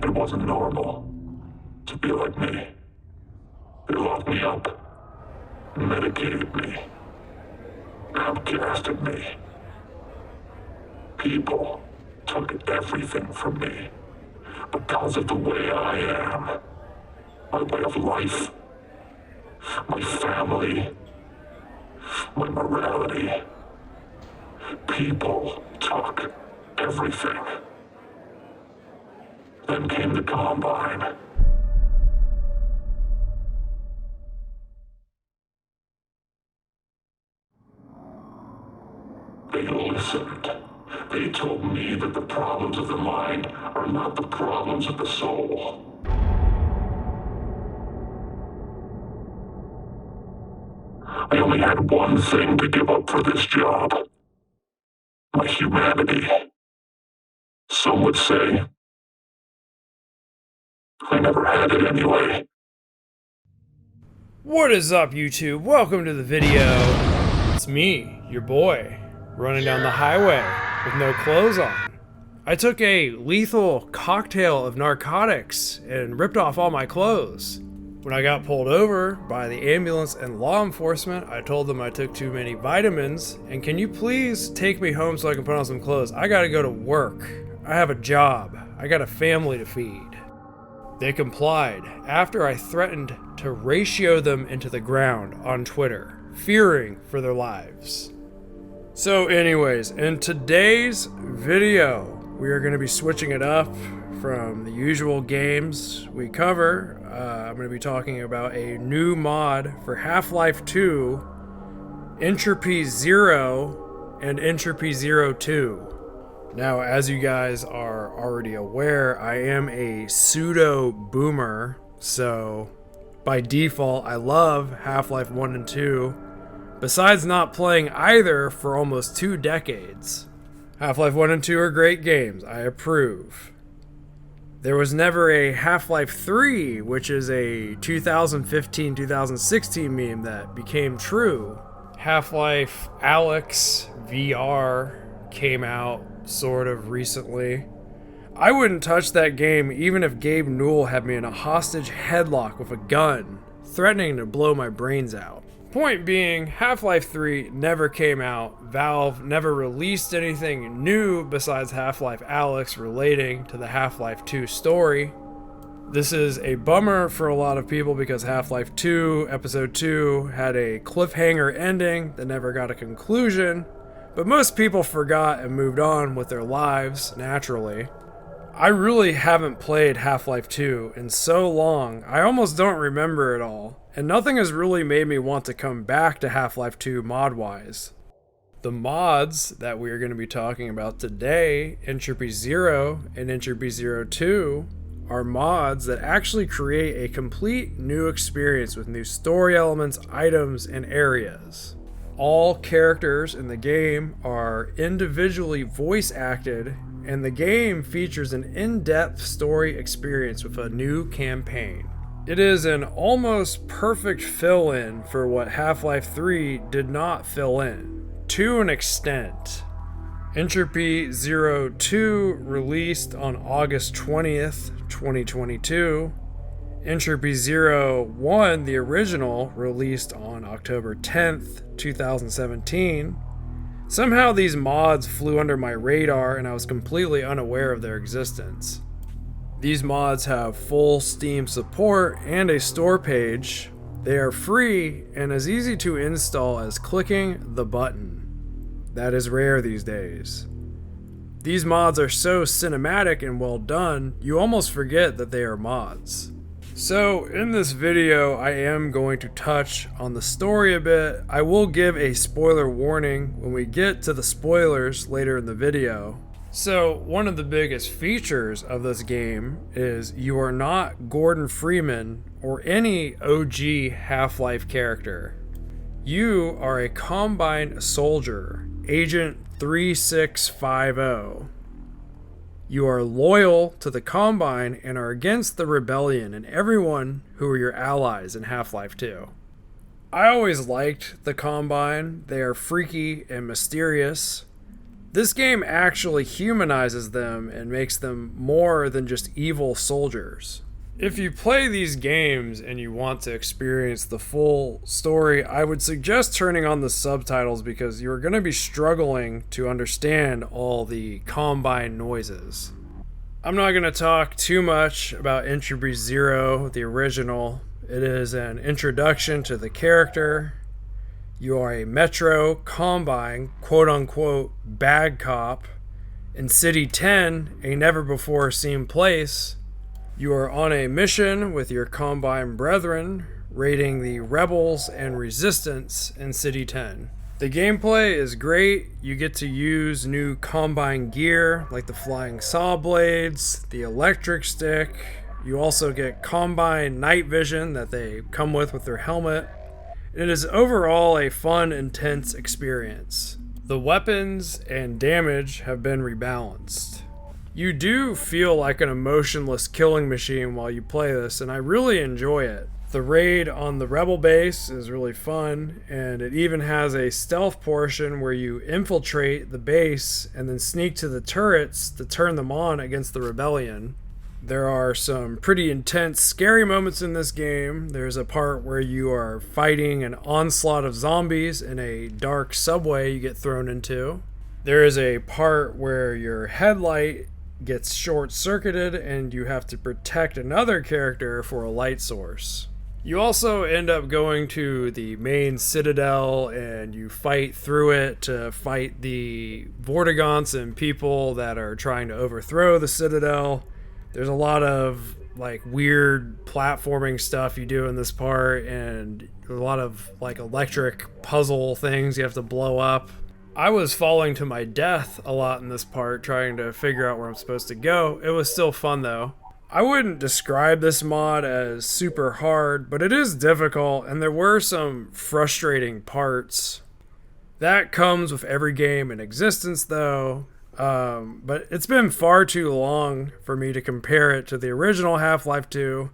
it wasn't normal to be like me. They locked me up, medicated me, outcasted me. People took everything from me because of the way I am, my way of life, my family, my morality. People took everything. Then came the Combine. They listened. They told me that the problems of the mind are not the problems of the soul. I only had one thing to give up for this job. My humanity. Some would say. I never had it anyway. What is up, YouTube? Welcome to the video. It's me, your boy, running down the highway with no clothes on. I took a lethal cocktail of narcotics and ripped off all my clothes. When I got pulled over by the ambulance and law enforcement, I told them I took too many vitamins, and can you please take me home so I can put on some clothes? I gotta go to work. I have a job. I got a family to feed. They complied after I threatened to ratio them into the ground on Twitter, fearing for their lives. So anyways, in today's video, we are going to be switching it up from the usual games we cover. I'm going to be talking about a new mod for Half-Life 2, Entropy Zero, and Entropy Zero 2. Now, as you guys are already aware, I am a pseudo-boomer, so by default, I love Half-Life 1 and 2, besides not playing either for almost 2 decades. Half-Life 1 and 2 are great games, I approve. There was never a Half-Life 3, which is a 2015-2016 meme that became true. Half-Life Alyx VR came out sort of recently. I wouldn't touch that game even if Gabe Newell had me in a hostage headlock with a gun, threatening to blow my brains out. Point being, Half-Life 3 never came out. Valve never released anything new besides Half-Life Alyx relating to the Half-Life 2 story. This is a bummer for a lot of people because Half-Life 2 Episode 2 had a cliffhanger ending that never got a conclusion, but most people forgot and moved on with their lives naturally. I really haven't played Half-Life 2 in so long, I almost don't remember it all, and nothing has really made me want to come back to Half-Life 2 mod-wise. The mods that we are going to be talking about today, Entropy Zero and Entropy Zero 2, are mods that actually create a complete new experience with new story elements, items, and areas. All characters in the game are individually voice acted, and the game features an in-depth story experience with a new campaign. It is an almost perfect fill-in for what Half-Life 3 did not fill in, to an extent. Entropy Zero 2 released on August 20th, 2022. Entropy Zero 1, the original, released on October 10th, 2017. Somehow these mods flew under my radar and I was completely unaware of their existence. These mods have full Steam support and a store page. They are free and as easy to install as clicking the button. That is rare these days. These mods are so cinematic and well done, you almost forget that they are mods. So in this video, I am going to touch on the story a bit. I will give a spoiler warning when we get to the spoilers later in the video. So one of the biggest features of this game is you are not Gordon Freeman or any OG Half-Life character. You are a Combine soldier, Agent 3650. You are loyal to the Combine and are against the Rebellion and everyone who are your allies in Half-Life 2. I always liked the Combine. They are freaky and mysterious. This game actually humanizes them and makes them more than just evil soldiers. If you play these games and you want to experience the full story, I would suggest turning on the subtitles because you're going to be struggling to understand all the Combine noises. I'm not going to talk too much about Entropy Zero, the original. It is an introduction to the character. You are a Metro Combine, quote-unquote, bad cop. In City 10, a never-before-seen place, you are on a mission with your Combine brethren, raiding the rebels and resistance in City 10. The gameplay is great. You get to use new Combine gear, like the flying saw blades, the electric stick. You also get Combine night vision that they come with their helmet. It is overall a fun, intense experience. The weapons and damage have been rebalanced. You do feel like an emotionless killing machine while you play this, and I really enjoy it. The raid on the rebel base is really fun, and it even has a stealth portion where you infiltrate the base and then sneak to the turrets to turn them on against the rebellion. There are some pretty intense, scary moments in this game. There's a part where you are fighting an onslaught of zombies in a dark subway you get thrown into. There is a part where your headlight gets short-circuited and you have to protect another character for a light source. You also end up going to the main citadel and you fight through it to fight the Vortigaunts and people that are trying to overthrow the citadel. There's a lot of like weird platforming stuff you do in this part, and a lot of like electric puzzle things you have to blow up. I was falling to my death a lot in this part trying to figure out where I'm supposed to go. It was still fun though. I wouldn't describe this mod as super hard, but it is difficult and there were some frustrating parts. That comes with every game in existence though. But it's been far too long for me to compare it to the original Half-Life 2,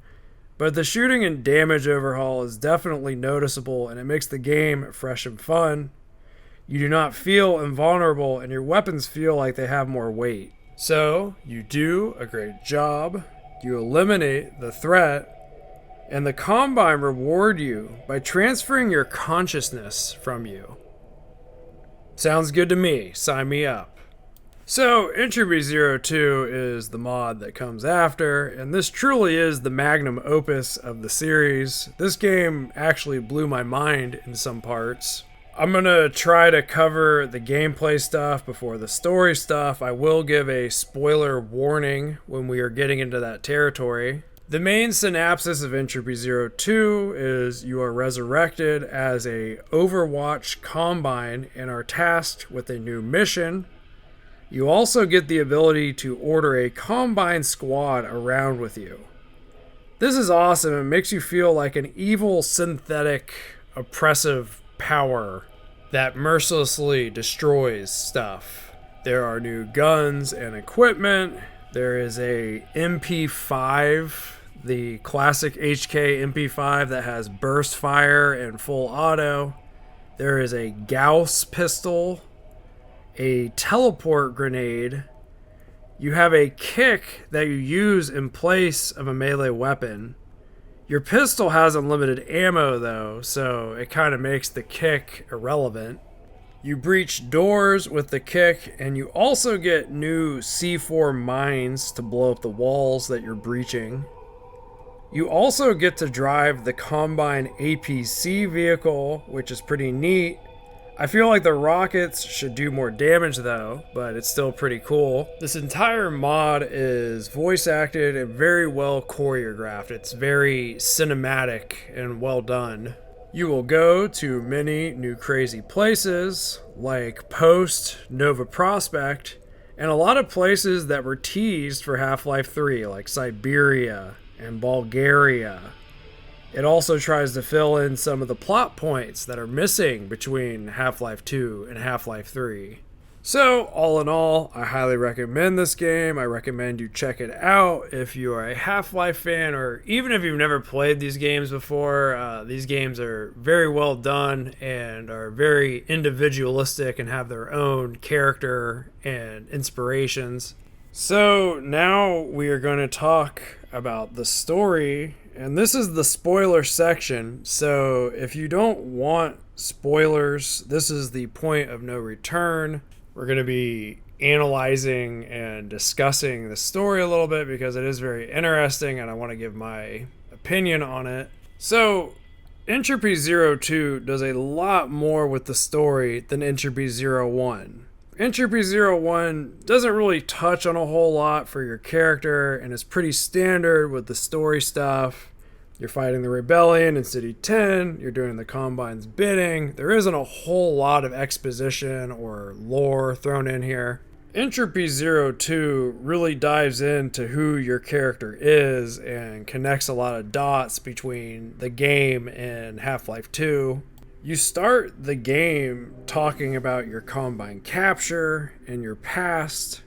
but the shooting and damage overhaul is definitely noticeable and it makes the game fresh and fun. You do not feel invulnerable and your weapons feel like they have more weight. So, you do a great job, you eliminate the threat, and the Combine reward you by transferring your consciousness from you. Sounds good to me, sign me up. So, Entropy Zero 2 is the mod that comes after, and this truly is the magnum opus of the series. This game actually blew my mind in some parts. I'm going to try to cover the gameplay stuff before the story stuff. I will give a spoiler warning when we are getting into that territory. The main synopsis of Entropy Zero 2 is you are resurrected as a Overwatch Combine and are tasked with a new mission. You also get the ability to order a Combine squad around with you. This is awesome and makes you feel like an evil, synthetic, oppressive power that mercilessly destroys stuff. There are new guns and equipment. There is a MP5, the classic HK MP5 that has burst fire and full auto. There is a Gauss pistol, a teleport grenade. You have a kick that you use in place of a melee weapon. Your pistol has unlimited ammo though, so it kind of makes the kick irrelevant. You breach doors with the kick, and you also get new C4 mines to blow up the walls that you're breaching. You also get to drive the Combine APC vehicle, which is pretty neat. I feel like the rockets should do more damage though, but it's still pretty cool. This entire mod is voice acted and very well choreographed. It's very cinematic and well done. You will go to many new crazy places like Post, Nova Prospect, and a lot of places that were teased for Half-Life 3 like Siberia and Bulgaria. It also tries to fill in some of the plot points that are missing between Half-Life 2 and Half-Life 3. So, all in all, I highly recommend this game. I recommend you check it out if you are a Half-Life fan, or even if you've never played these games before. These games are very well done and are very individualistic and have their own character and inspirations. So, now we are going to talk about the story, and this is the spoiler section. So, if you don't want spoilers, this is the point of no return. We're going to be analyzing and discussing the story a little bit because it is very interesting and I want to give my opinion on it. So, Entropy Zero 2 does a lot more with the story than Entropy Zero 1. Entropy Zero 1 doesn't really touch on a whole lot for your character and is pretty standard with the story stuff. You're fighting the rebellion in City 10, you're doing the Combine's bidding. There isn't a whole lot of exposition or lore thrown in here. Entropy Zero 2 really dives into who your character is and connects a lot of dots between the game and Half-Life 2. You start the game talking about your Combine capture and your past.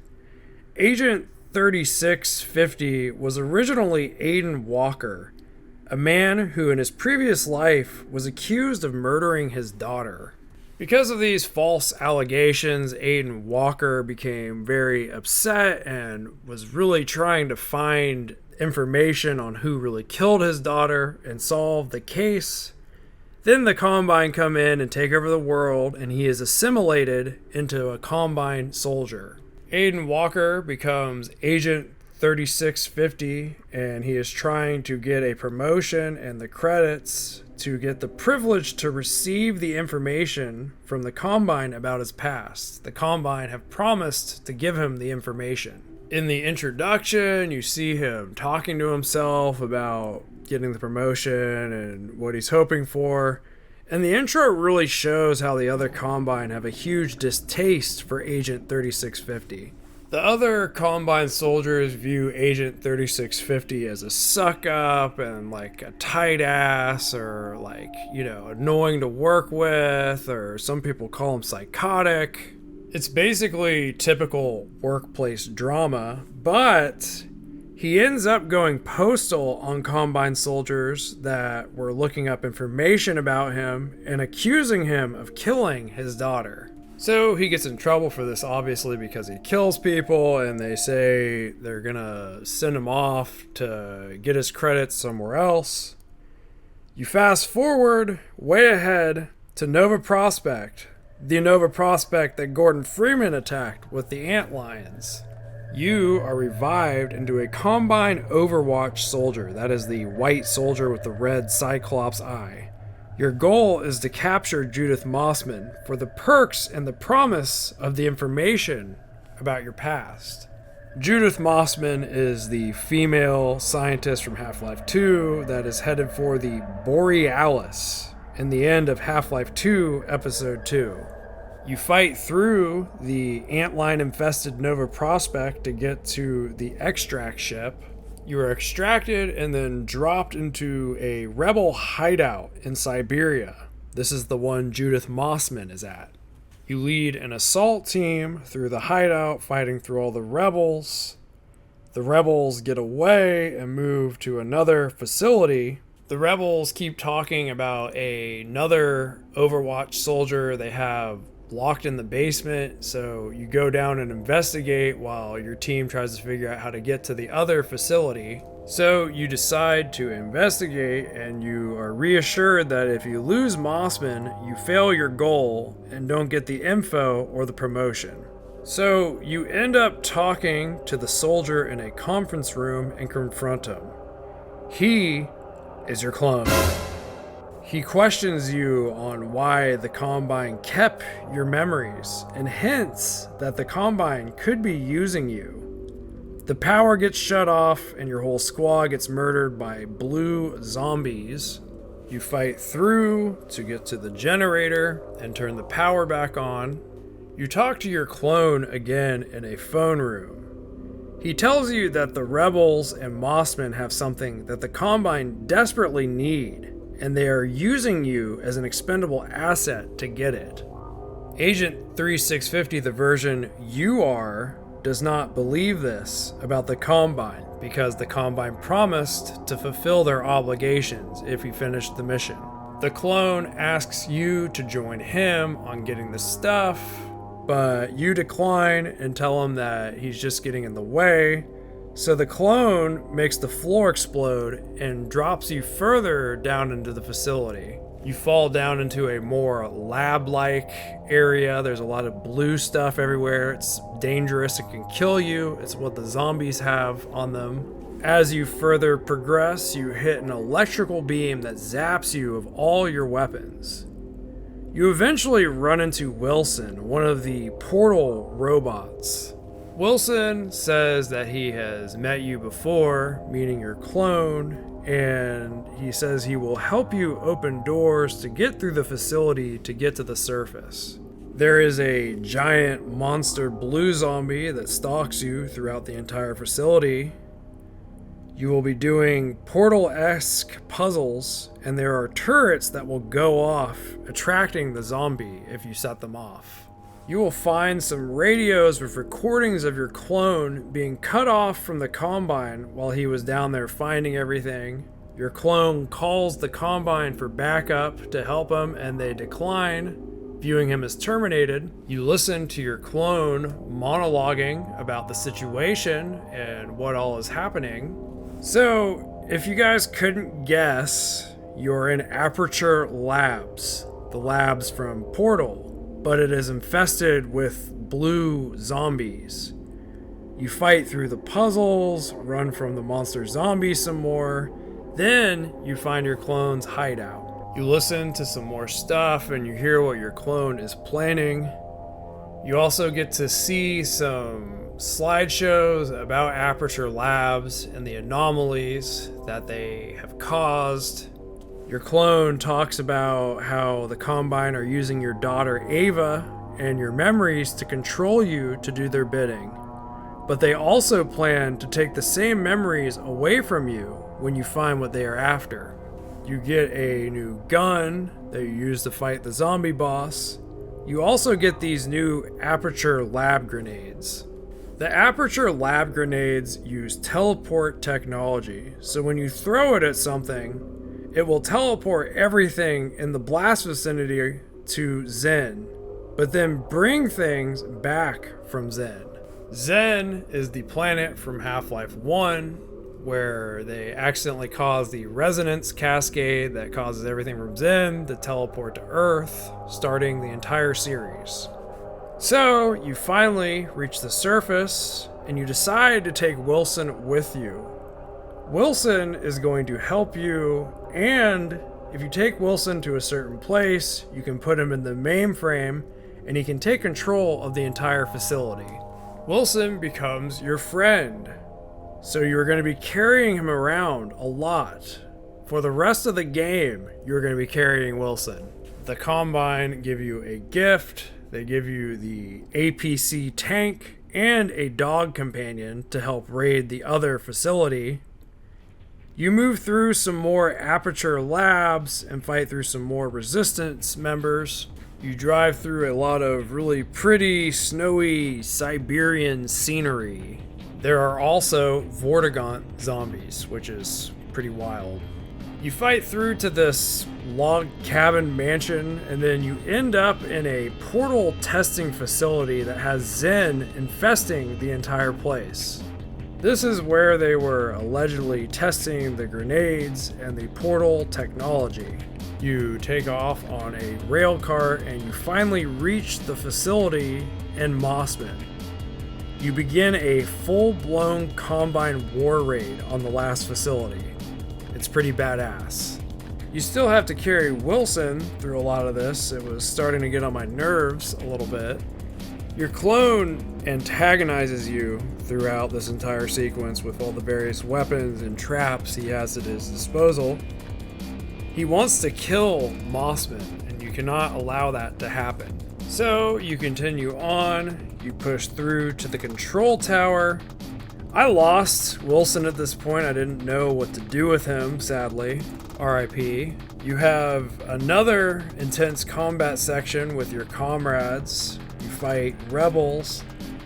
Agent 3650 was originally Aiden Walker, a man who in his previous life was accused of murdering his daughter. Because of these false allegations, Aiden Walker became very upset and was really trying to find information on who really killed his daughter and solve the case. Then the Combine come in and take over the world, and he is assimilated into a Combine soldier. Aiden Walker becomes Agent 3650, and he is trying to get a promotion and the credits to get the privilege to receive the information from the Combine about his past. The Combine have promised to give him the information. In the introduction, you see him talking to himself about getting the promotion and what he's hoping for. And the intro really shows how the other Combine have a huge distaste for Agent 3650. The other Combine soldiers view Agent 3650 as a suck-up and like a tight ass, or like, annoying to work with, or some people call him psychotic. It's basically typical workplace drama, but he ends up going postal on Combine soldiers that were looking up information about him and accusing him of killing his daughter. So he gets in trouble for this, obviously, because he kills people, and they say they're gonna send him off to get his credits somewhere else. You fast forward way ahead to Nova Prospect, the Nova Prospect that Gordon Freeman attacked with the antlions. You are revived into a Combine Overwatch soldier. That is the white soldier with the red Cyclops eye. Your goal is to capture Judith Mossman for the perks and the promise of the information about your past. Judith Mossman is the female scientist from Half-Life 2 that is headed for the Borealis in the end of Half-Life 2 Episode 2. You fight through the antlion-infested Nova Prospect to get to the extract ship. You are extracted and then dropped into a rebel hideout in Siberia. This is the one Judith Mossman is at. You lead an assault team through the hideout, fighting through all the rebels. The rebels get away and move to another facility. The rebels keep talking about another Overwatch soldier they have locked in the basement, so you go down and investigate while your team tries to figure out how to get to the other facility. So you decide to investigate, and you are reassured that if you lose Mossman, you fail your goal and don't get the info or the promotion. So you end up talking to the soldier in a conference room and confront him. He is your clone. He questions you on why the Combine kept your memories and hints that the Combine could be using you. The power gets shut off and your whole squad gets murdered by blue zombies. You fight through to get to the generator and turn the power back on. You talk to your clone again in a phone room. He tells you that the rebels and Mossman have something that the Combine desperately need, and they are using you as an expendable asset to get it. Agent 3650, the version you are, does not believe this about the Combine because the Combine promised to fulfill their obligations if he finished the mission. The clone asks you to join him on getting the stuff, but you decline and tell him that he's just getting in the way. So the clone makes the floor explode and drops you further down into the facility. You fall down into a more lab-like area. There's a lot of blue stuff everywhere. It's dangerous. It can kill you. It's what the zombies have on them. As you further progress, you hit an electrical beam that zaps you of all your weapons. You eventually run into Wilson, one of the portal robots. Wilson says that he has met you before, meaning your clone, and he says he will help you open doors to get through the facility to get to the surface. There is a giant monster blue zombie that stalks you throughout the entire facility. You will be doing Portal-esque puzzles, and there are turrets that will go off, attracting the zombie if you set them off. You will find some radios with recordings of your clone being cut off from the Combine while he was down there finding everything. Your clone calls the Combine for backup to help him, and they decline, viewing him as terminated. You listen to your clone monologuing about the situation and what all is happening. So, if you guys couldn't guess, you're in Aperture Labs, the labs from Portal, but it is infested with blue zombies. You fight through the puzzles, run from the monster zombies some more, then you find your clone's hideout. You listen to some more stuff and you hear what your clone is planning. You also get to see some slideshows about Aperture Labs and the anomalies that they have caused. Your clone talks about how the Combine are using your daughter Ava and your memories to control you to do their bidding. But they also plan to take the same memories away from you when you find what they are after. You get a new gun that you use to fight the zombie boss. You also get these new Aperture Lab grenades. The Aperture Lab grenades use teleport technology, so when you throw it at something, it will teleport everything in the blast vicinity to Zen, but then bring things back from Zen. Zen is the planet from Half-Life 1, where they accidentally cause the resonance cascade that causes everything from Zen to teleport to Earth, starting the entire series. So, you finally reach the surface, and you decide to take Wilson with you. Wilson is going to help you, and if you take Wilson to a certain place, you can put him in the mainframe, and he can take control of the entire facility. Wilson becomes your friend, so you're going to be carrying him around a lot. For the rest of the game, you're going to be carrying Wilson. The Combine give you a gift. They give you the APC tank and a dog companion to help raid the other facility. You move through some more Aperture Labs and fight through some more Resistance members. You drive through a lot of really pretty, snowy Siberian scenery. There are also Vortigaunt zombies, which is pretty wild. You fight through to this log cabin mansion, and then you end up in a portal testing facility that has Zen infesting the entire place. This is where they were allegedly testing the grenades and the portal technology. You take off on a rail cart and you finally reach the facility in Mossman. You begin a full-blown Combine war raid on the last facility. It's pretty badass. You still have to carry Wilson through a lot of this. It was starting to get on my nerves a little bit. Your clone antagonizes you throughout this entire sequence with all the various weapons and traps he has at his disposal. He wants to kill Mossman, and you cannot allow that to happen. So you continue on, you push through to the control tower. I lost Wilson at this point. I didn't know what to do with him, sadly. RIP. You have another intense combat section with your comrades. You fight rebels,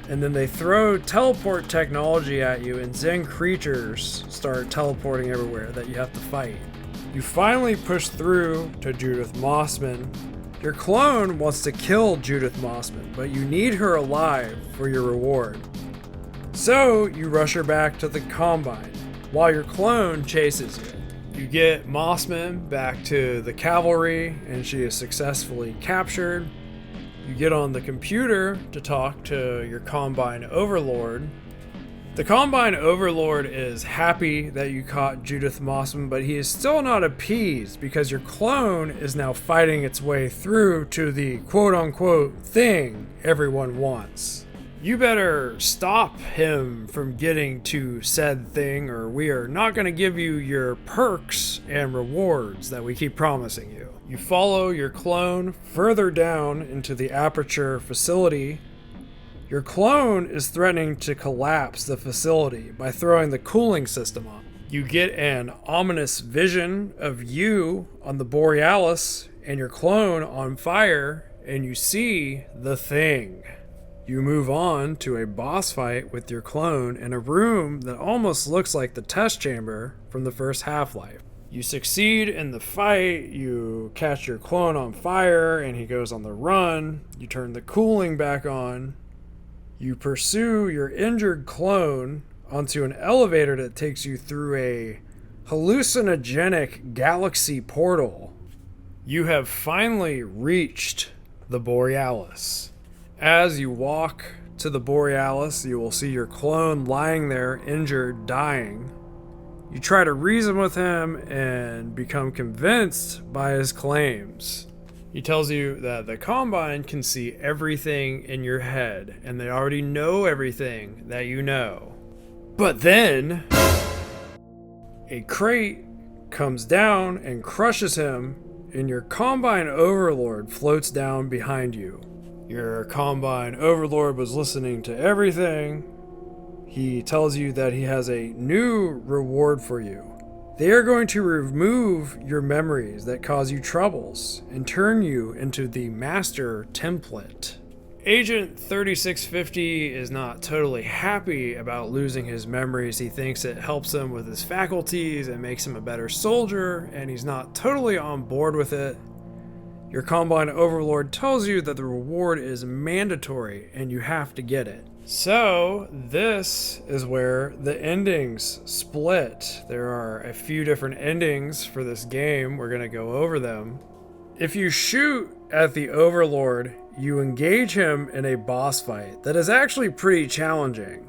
and then they throw teleport technology at you, and Zen creatures start teleporting everywhere that you have to fight. You finally push through to Judith Mossman. Your clone wants to kill Judith Mossman, but you need her alive for your reward. So you rush her back to the Combine, while your clone chases you. You get Mossman back to the cavalry, and she is successfully captured. You get on the computer to talk to your Combine Overlord. The Combine Overlord is happy that you caught Judith Mossman, but he is still not appeased because your clone is now fighting its way through to the quote-unquote thing everyone wants. You better stop him from getting to said thing, or we are not going to give you your perks and rewards that we keep promising you. You follow your clone further down into the Aperture facility. Your clone is threatening to collapse the facility by throwing the cooling system on. You get an ominous vision of you on the Borealis and your clone on fire, and you see the thing. You move on to a boss fight with your clone in a room that almost looks like the test chamber from the first Half-Life. You succeed in the fight, you catch your clone on fire, and he goes on the run. You turn the cooling back on. You pursue your injured clone onto an elevator that takes you through a hallucinogenic galaxy portal. You have finally reached the Borealis. As you walk to the Borealis, you will see your clone lying there, injured, dying. You try to reason with him and become convinced by his claims. He tells you that the Combine can see everything in your head, and they already know everything that you know. But then, a crate comes down and crushes him, and your Combine Overlord floats down behind you. Your Combine Overlord was listening to everything. He tells you that he has a new reward for you. They are going to remove your memories that cause you troubles and turn you into the Master Template. Agent 3650 is not totally happy about losing his memories. He thinks it helps him with his faculties and makes him a better soldier, and he's not totally on board with it. Your Combine Overlord tells you that the reward is mandatory and you have to get it. So, this is where the endings split. There are a few different endings for this game. We're going to go over them. If you shoot at the Overlord, you engage him in a boss fight that is actually pretty challenging.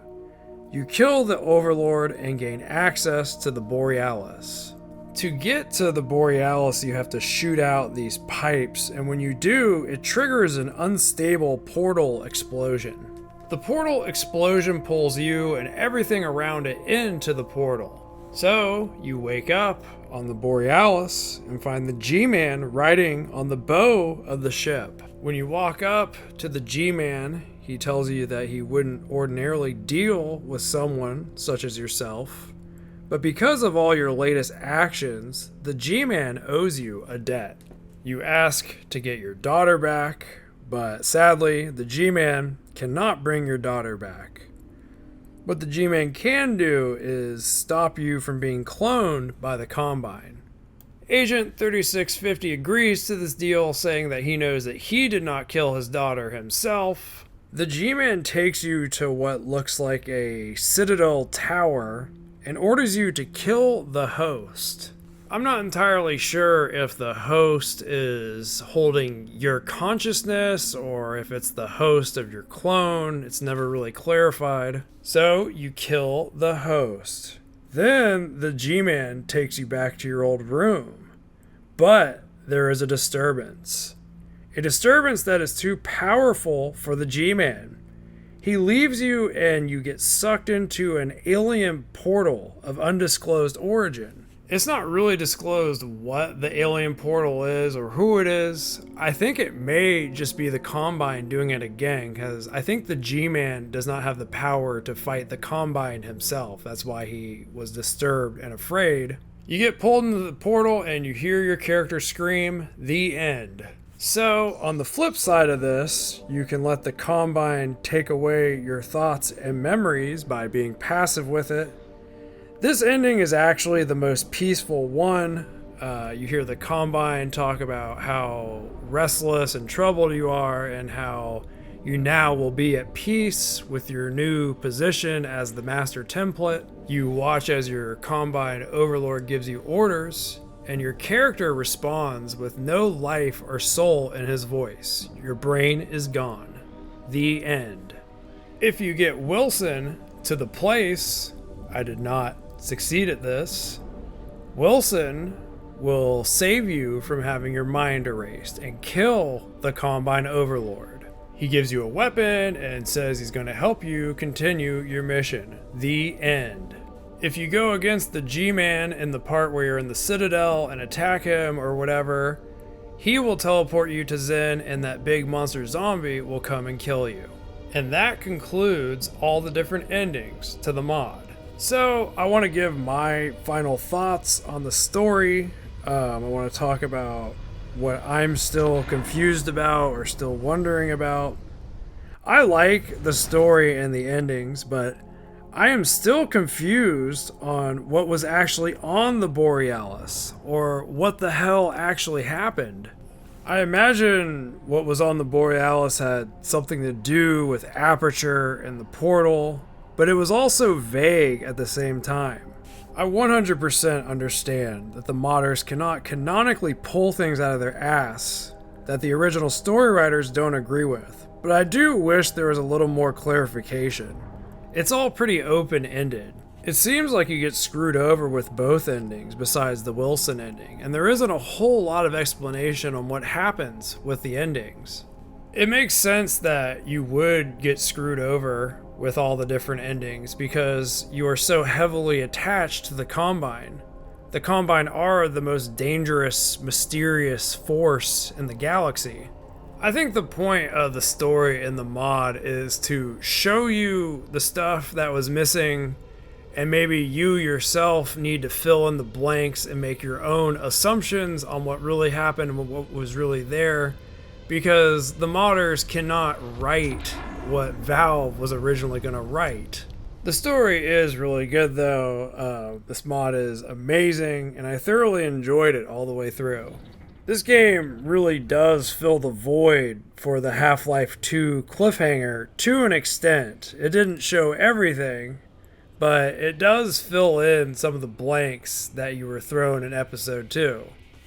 You kill the Overlord and gain access to the Borealis. To get to the Borealis, you have to shoot out these pipes, and when you do, it triggers an unstable portal explosion. The portal explosion pulls you and everything around it into the portal. So, you wake up on the Borealis and find the G-Man riding on the bow of the ship. When you walk up to the G-Man, he tells you that he wouldn't ordinarily deal with someone such as yourself. But because of all your latest actions, the G-Man owes you a debt. You ask to get your daughter back, but sadly, the G-Man cannot bring your daughter back. What the G-Man can do is stop you from being cloned by the Combine. Agent 3650 agrees to this deal, saying that he knows that he did not kill his daughter himself. The G-Man takes you to what looks like a Citadel tower and orders you to kill the host. I'm not entirely sure if the host is holding your consciousness or if it's the host of your clone. It's never really clarified. So you kill the host. Then the G-Man takes you back to your old room. But there is a disturbance. A disturbance that is too powerful for the G-Man. He leaves you and you get sucked into an alien portal of undisclosed origin. It's not really disclosed what the alien portal is or who it is. I think it may just be the Combine doing it again, because I think the G-Man does not have the power to fight the Combine himself. That's why he was disturbed and afraid. You get pulled into the portal and you hear your character scream, "The end." So, on the flip side of this, you can let the Combine take away your thoughts and memories by being passive with it. This ending is actually the most peaceful one. You hear the Combine talk about how restless and troubled you are, and how you now will be at peace with your new position as the master template. You watch as your Combine overlord gives you orders, and your character responds with no life or soul in his voice. Your brain is gone. The end. If you get Wilson to the place, I did not succeed at this, Wilson will save you from having your mind erased and kill the Combine overlord. He gives you a weapon and says he's going to help you continue your mission. The end. If you go against the G-Man in the part where you're in the Citadel and attack him or whatever, he will teleport you to Zen, and that big monster zombie will come and kill you. And that concludes all the different endings to the mod. So I want to give my final thoughts on the story. I want to talk about what I'm still confused about or still wondering about. I like the story and the endings, but I am still confused on what was actually on the Borealis, or what the hell actually happened. I imagine what was on the Borealis had something to do with Aperture and the portal, but it was also vague at the same time. I 100% understand that the modders cannot canonically pull things out of their ass that the original story writers don't agree with, but I do wish there was a little more clarification. It's all pretty open-ended. It seems like you get screwed over with both endings besides the Wilson ending, and there isn't a whole lot of explanation on what happens with the endings. It makes sense that you would get screwed over with all the different endings because you are so heavily attached to the Combine. The Combine are the most dangerous, mysterious force in the galaxy. I think the point of the story in the mod is to show you the stuff that was missing, and maybe you yourself need to fill in the blanks and make your own assumptions on what really happened and what was really there, because the modders cannot write what Valve was originally going to write. The story is really good though. This mod is amazing, and I thoroughly enjoyed it all the way through. This game really does fill the void for the Half-Life 2 cliffhanger to an extent. It didn't show everything, but it does fill in some of the blanks that you were thrown in episode 2.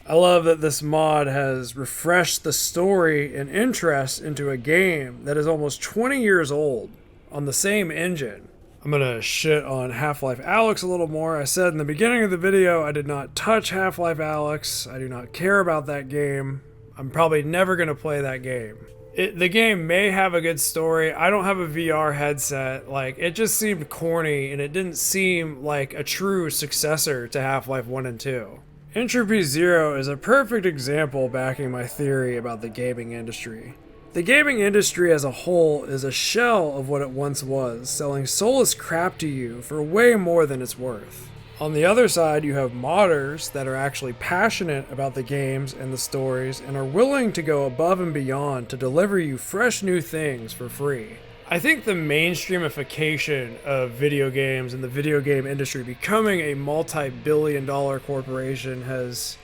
I love that this mod has refreshed the story and interest into a game that is almost 20 years old on the same engine. I'm gonna shit on Half-Life Alyx a little more. I said in the beginning of the video I did not touch Half-Life Alyx. I do not care about that game. I'm probably never gonna play that game. The game may have a good story. I don't have a VR headset. Like, it just seemed corny, and it didn't seem like a true successor to Half-Life 1 and 2. Entropy Zero is a perfect example backing my theory about the gaming industry. The gaming industry as a whole is a shell of what it once was, selling soulless crap to you for way more than it's worth. On the other side, you have modders that are actually passionate about the games and the stories and are willing to go above and beyond to deliver you fresh new things for free. I think the mainstreamification of video games and the video game industry becoming a multi-billion-dollar corporation has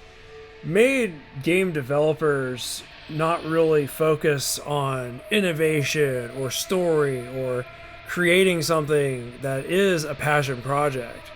made game developers not really focus on innovation or story or creating something that is a passion project.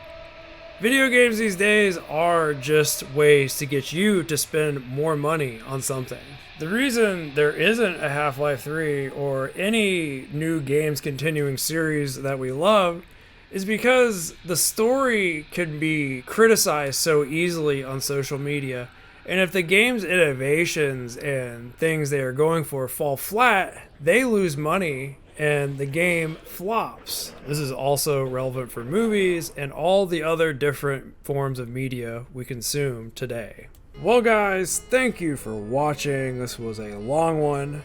Video games these days are just ways to get you to spend more money on something. The reason there isn't a Half-Life 3 or any new games continuing series that we love is because the story can be criticized so easily on social media. And if the game's innovations and things they are going for fall flat, they lose money and the game flops. This is also relevant for movies and all the other different forms of media we consume today. Well guys, thank you for watching. This was a long one.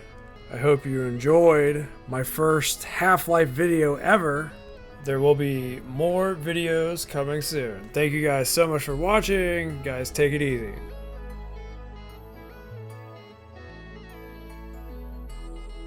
I hope you enjoyed my first Half-Life video ever. There will be more videos coming soon. Thank you guys so much for watching. Guys, take it easy.